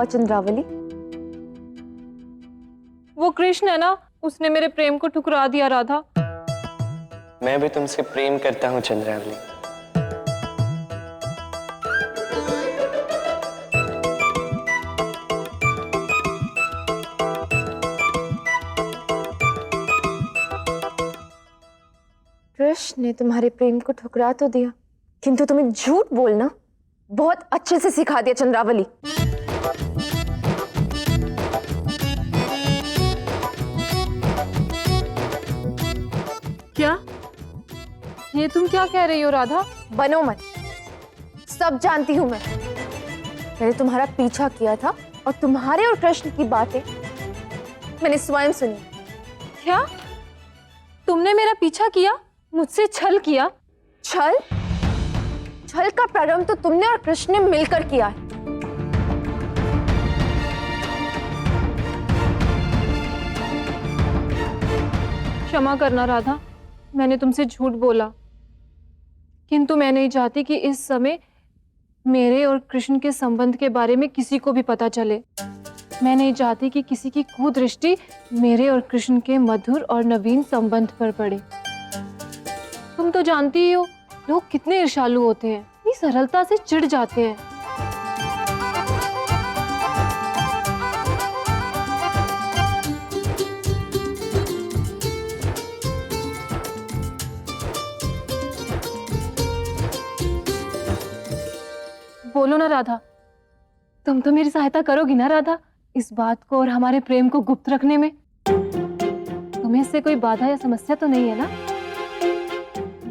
चंद्रावली? वो कृष्ण है ना, उसने मेरे प्रेम को ठुकरा दिया राधा। मैं भी तुमसे प्रेम करता हूँ चंद्रावली। कृष्ण ने तुम्हारे प्रेम को ठुकरा तो दिया, किंतु तुम्हें झूठ बोलना बहुत अच्छे से सिखा दिया चंद्रावली। क्या? ये तुम क्या कह रही हो राधा? बनो मत, सब जानती हूं मैंने तुम्हारा पीछा किया था और तुम्हारे और कृष्ण की बातें मैंने स्वयं सुनी। क्या? तुमने मेरा पीछा किया, मुझसे छल किया? छल? छल का प्रारंभ तो तुमने और कृष्ण ने मिलकर किया है। क्षमा करना राधा, मैंने तुमसे झूठ बोला, किंतु मैं नहीं चाहती कि इस समय मेरे और कृष्ण के संबंध के बारे में किसी को भी पता चले। मैं नहीं चाहती कि किसी की कुदृष्टि मेरे और कृष्ण के मधुर और नवीन संबंध पर पड़े। तुम तो जानती ही हो, लोग कितने ईर्ष्यालु होते हैं, इतनी सरलता से चिढ़ जाते हैं। बोलो ना राधा, तुम तो मेरी सहायता करोगी ना राधा, इस बात को और हमारे प्रेम को गुप्त रखने में? तुम्हें इससे कोई बाधा या समस्या तो नहीं है ना?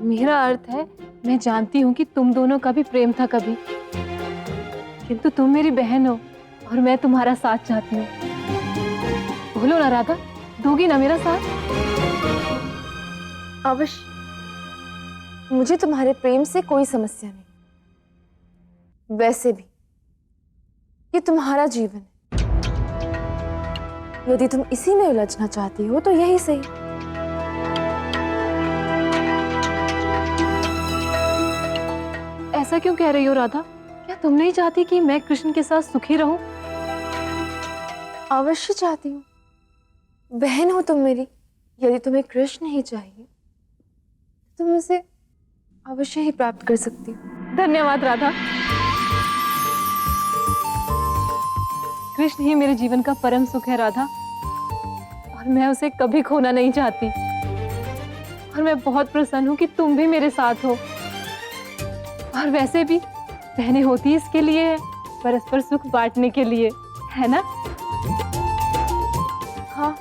मेरा अर्थ है, मैं जानती हूँ कि तुम दोनों का भी प्रेम था कभी, किंतु तुम मेरी बहन हो और मैं तुम्हारा साथ चाहती हूँ। बोलो ना राधा, दोगी ना मेरा साथ? अवश्य, मुझे तुम्हारे प्रेम से कोई समस्या नहीं। वैसे भी ये तुम्हारा जीवन है, यदि तुम इसी में उलझना चाहती हो तो यही सही। ऐसा क्यों कह रही हो राधा? क्या तुम नहीं चाहती कि मैं कृष्ण के साथ सुखी रहूं? अवश्य चाहती हूँ, बहन हो तुम मेरी। यदि तुम्हें कृष्ण ही चाहिए तो तुम उसे अवश्य ही प्राप्त कर सकती हो। धन्यवाद राधा। कृष्ण ही मेरे जीवन का परम सुख है राधा, और मैं उसे कभी खोना नहीं चाहती। और मैं बहुत प्रसन्न हूँ कि तुम भी मेरे साथ हो। और वैसे भी बहनें होती इसके लिए है, परस्पर सुख बांटने के लिए, है ना? हाँ,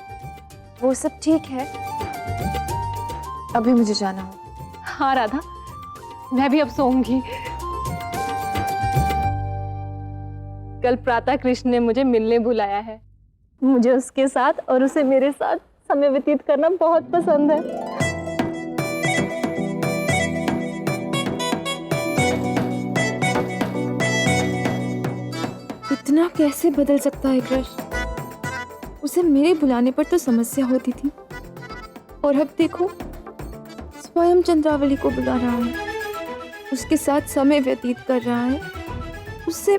वो सब ठीक है। अभी मुझे जाना हो। हाँ राधा, मैं भी अब सोऊंगी। कल प्रातः कृष्ण ने मुझे मिलने बुलाया है। मुझे उसके साथ और उसे मेरे साथ समय व्यतीत करना बहुत पसंद है। इतना कैसे बदल सकता है कृष्ण? उसे मेरे बुलाने पर तो समस्या होती थी, और अब देखो स्वयं चंद्रावली को बुला रहा है, उसके साथ समय व्यतीत कर रहा है, उससे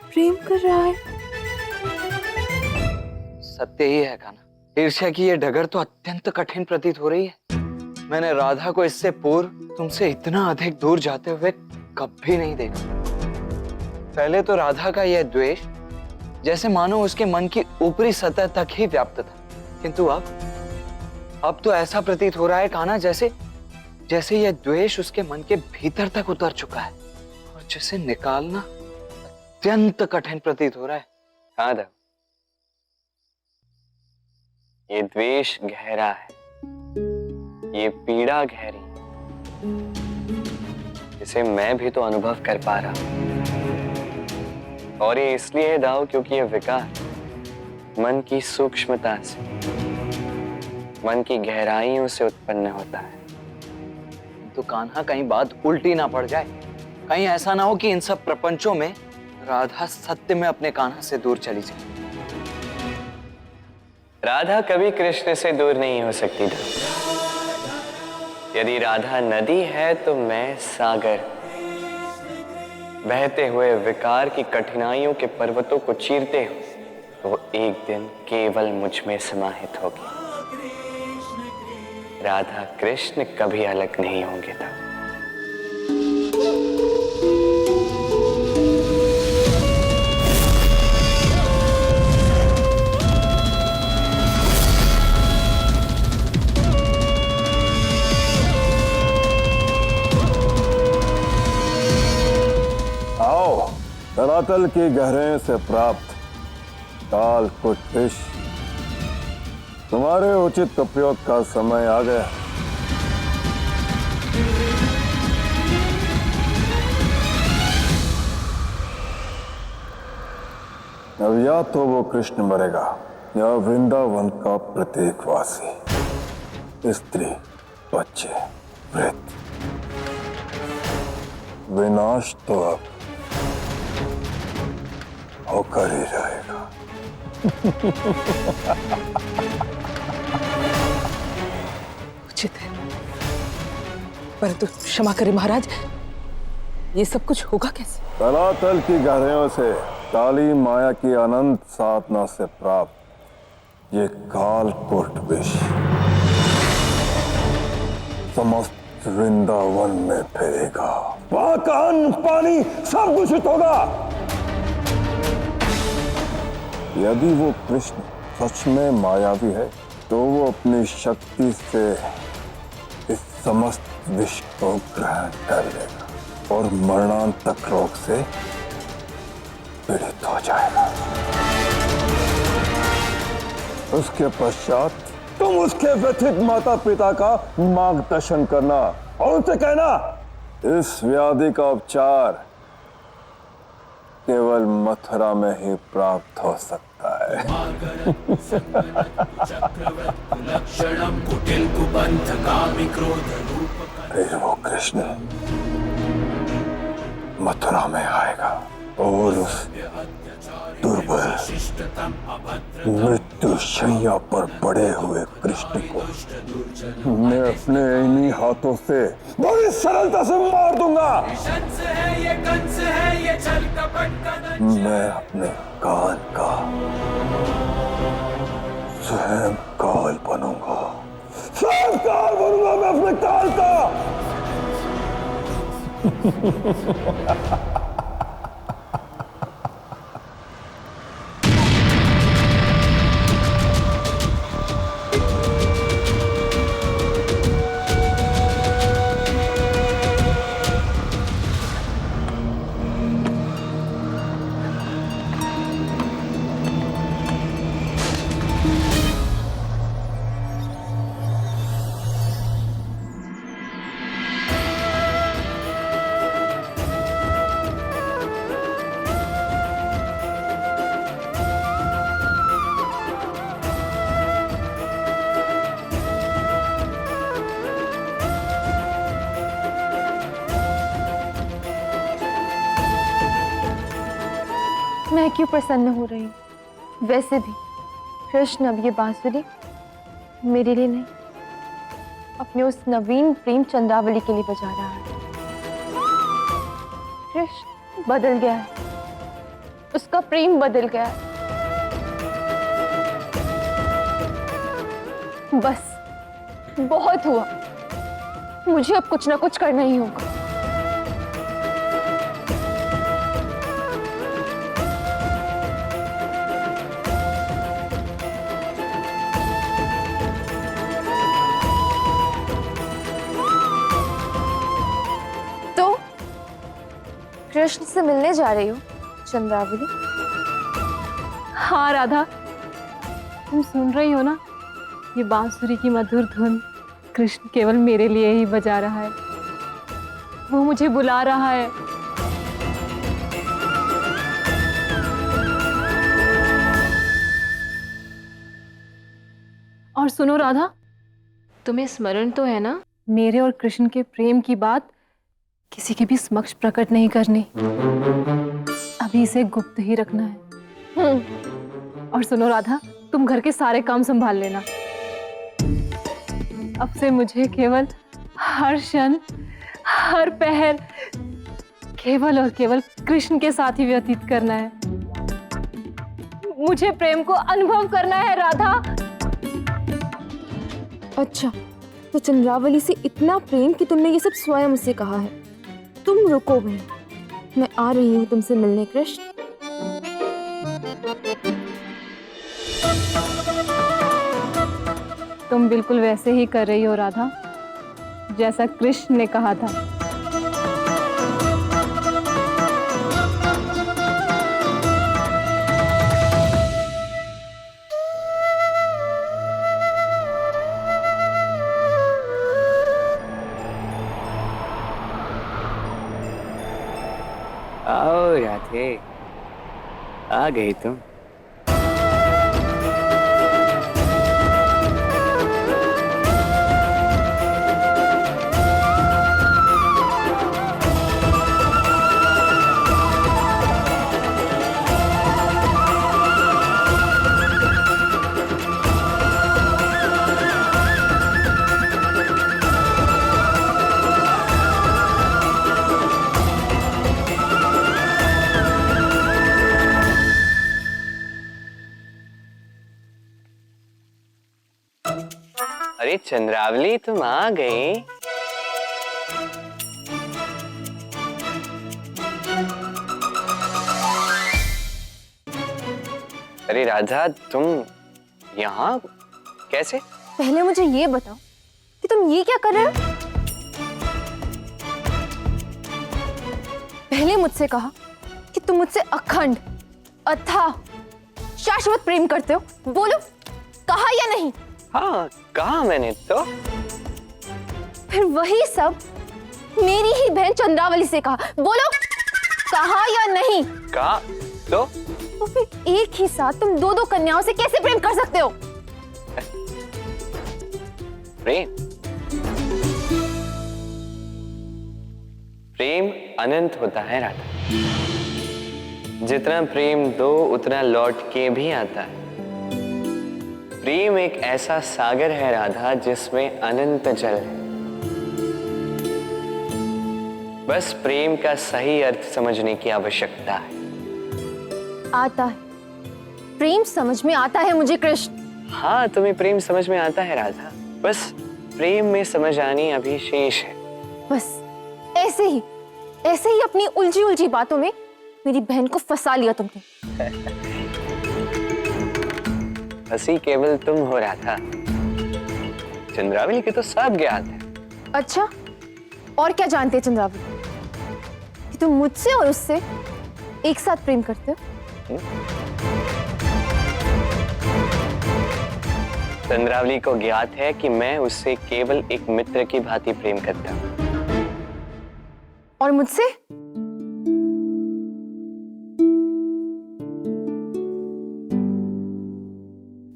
प्रेम कर रहा है। सत्य ही है कान्हा, ईर्ष्या की ये डगर तो अत्यंत कठिन प्रतीत हो रही है। मैंने राधा को इससे पूर्व तुमसे इतना अधिक दूर जाते हुए कभी नहीं देखा। पहले तो राधा का यह द्वेष जैसे मानो उसके मन की ऊपरी सतह तक ही व्याप्त था, किंतु अब तो ऐसा प्रतीत हो रहा है कान्हा, जैसे यह द्वेष उसके मन के भीतर तक उतर चुका है और जिसे निकालना अत्यंत कठिन प्रतीत हो रहा है। हाँ देव, ये द्वेष गहरा है, ये पीड़ा गहरी, इसे मैं भी तो अनुभव कर पा रहा हूं। और ये इसलिए है दाऊ क्योंकि ये विकार मन की सूक्ष्मता से, मन की गहराइयों से उत्पन्न होता है। तो कान्हा कहीं बात उल्टी ना पड़ जाए, कहीं ऐसा ना हो कि इन सब प्रपंचों में राधा सत्य में अपने कान्हा से दूर चली जाए। राधा कभी कृष्ण से दूर नहीं हो सकती दाऊ। यदि राधा नदी है तो मैं सागर, बहते हुए विकार की कठिनाइयों के पर्वतों को चीरते हुए वो एक दिन केवल मुझ में समाहित होगी। राधा कृष्ण कभी अलग नहीं होंगे तब। आओ, धरातल की गहराइयों से प्राप्त काल कुट विष, तुम्हारे उचित उपयोग का समय आ गया। अब या तो वो कृष्ण मरेगा या वृंदावन का प्रत्येक वासी, स्त्री, बच्चे, वृद्ध। विनाश तो अब होकर ही रहेगा। उचित है, परंतु क्षमा करें महाराज, ये सब कुछ होगा कैसे? तलातल की गहराइयों से काली माया की अनंत साधना से प्राप्त ये कालकूट विष समस्त वृंदावन में फैलेगा। वहां का अन्न पानी सब दूषित होगा। यदि वो कृष्ण सच में मायावी है तो वो अपनी शक्ति से इस समस्त विष को ग्रहण कर लेगा और मरणांतक रोग से पीड़ित हो जाएगा। उसके पश्चात तुम उसके व्यथित माता पिता का मार्गदर्शन करना और उनसे कहना, इस व्याधि का उपचार केवल मथुरा में ही प्राप्त हो सकता है। फिर वो कृष्ण मथुरा में आएगा और उस दुर्बल मृत्यु शैया पर पड़े हुए कृष्ण को मैं अपने इन्हीं हाथों से बड़ी सरलता से मार दूंगा। मैं अपने काल का स्वयं काल बनूंगा। स्वयं काल बनूंगा मैं अपने काल का। मैं क्यों प्रसन्न हो रही हूँ? वैसे भी कृष्ण अब ये बांसुरी मेरे लिए नहीं, अपने उस नवीन प्रेम चंद्रावली के लिए बजा रहा है। कृष्ण बदल गया है, उसका प्रेम बदल गया है। बस बहुत हुआ, मुझे अब कुछ ना कुछ करना ही होगा। कृष्ण से मिलने जा रही हो चंद्रावली? हाँ राधा, तुम सुन रही हो ना, ये बांसुरी की मधुर धुन कृष्ण केवल मेरे लिए ही बजा रहा है। वो मुझे बुला रहा है। और सुनो राधा, तुम्हें स्मरण तो है ना, मेरे और कृष्ण के प्रेम की बात किसी के भी समक्ष प्रकट नहीं करनी, अभी इसे गुप्त ही रखना है। और सुनो राधा, तुम घर के सारे काम संभाल लेना। अब से मुझे केवल हर क्षण, हर पहर केवल और केवल कृष्ण के साथ ही व्यतीत करना है। मुझे प्रेम को अनुभव करना है राधा। अच्छा, तो चंद्रावली से इतना प्रेम कि तुमने ये सब स्वयं उसे कहा है। तुम रुको बहन, मैं आ रही हूँ तुमसे मिलने कृष्ण। तुम बिल्कुल वैसे ही कर रही हो राधा, जैसा कृष्ण ने कहा था। आओ राधे, आ गई तुम। अरे चंद्रावली, तुम आ गई। अरे राधा, तुम यहाँ कैसे? पहले मुझे ये बताओ कि तुम ये क्या कर रहे हो? पहले मुझसे कहा कि तुम मुझसे अखंड, अथाह, शाश्वत प्रेम करते हो। बोलो, कहा या नहीं? हाँ, कहा मैंने तो। फिर वही सब मेरी ही बहन चंद्रावली से कहा। बोलो, कहा या नहीं? कहा तो। फिर एक ही साथ तुम दो दो कन्याओं से कैसे प्रेम कर सकते हो? प्रेम प्रेम अनंत होता है राधा। जितना प्रेम दो उतना लौट के भी आता है। प्रेम एक ऐसा सागर है राधा जिसमें अनंत जल है। बस प्रेम का सही अर्थ समझने की आवश्यकता है। आता है, प्रेम समझ में आता है मुझे कृष्ण। हाँ, तुम्हें प्रेम समझ में आता है राधा। बस प्रेम में समझ आनी अभी शेष है। बस ऐसे ही अपनी उलझी उलझी बातों में मेरी बहन को फंसा लिया तुमने। हंसी केवल तुम हो राधा। चंद्रावली के तो सब ज्ञात है। अच्छा, और क्या जानते हैं चंद्रावली? कि तुम मुझसे और उससे एक साथ प्रेम करते हो? चंद्रावली को ज्ञात है कि मैं उससे केवल एक मित्र की भांति प्रेम करता हूं। और मुझसे?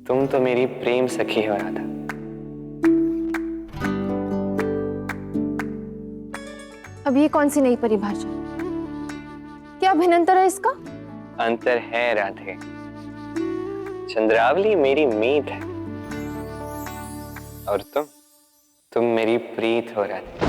तुम तो मेरी प्रेम सखी हो राधा। अब ये कौन सी नई परिभाषा? क्या भिन्नता है इसका? अंतर है राधे। चंद्रावली मेरी मीत है और तुम मेरी प्रीत हो राधे।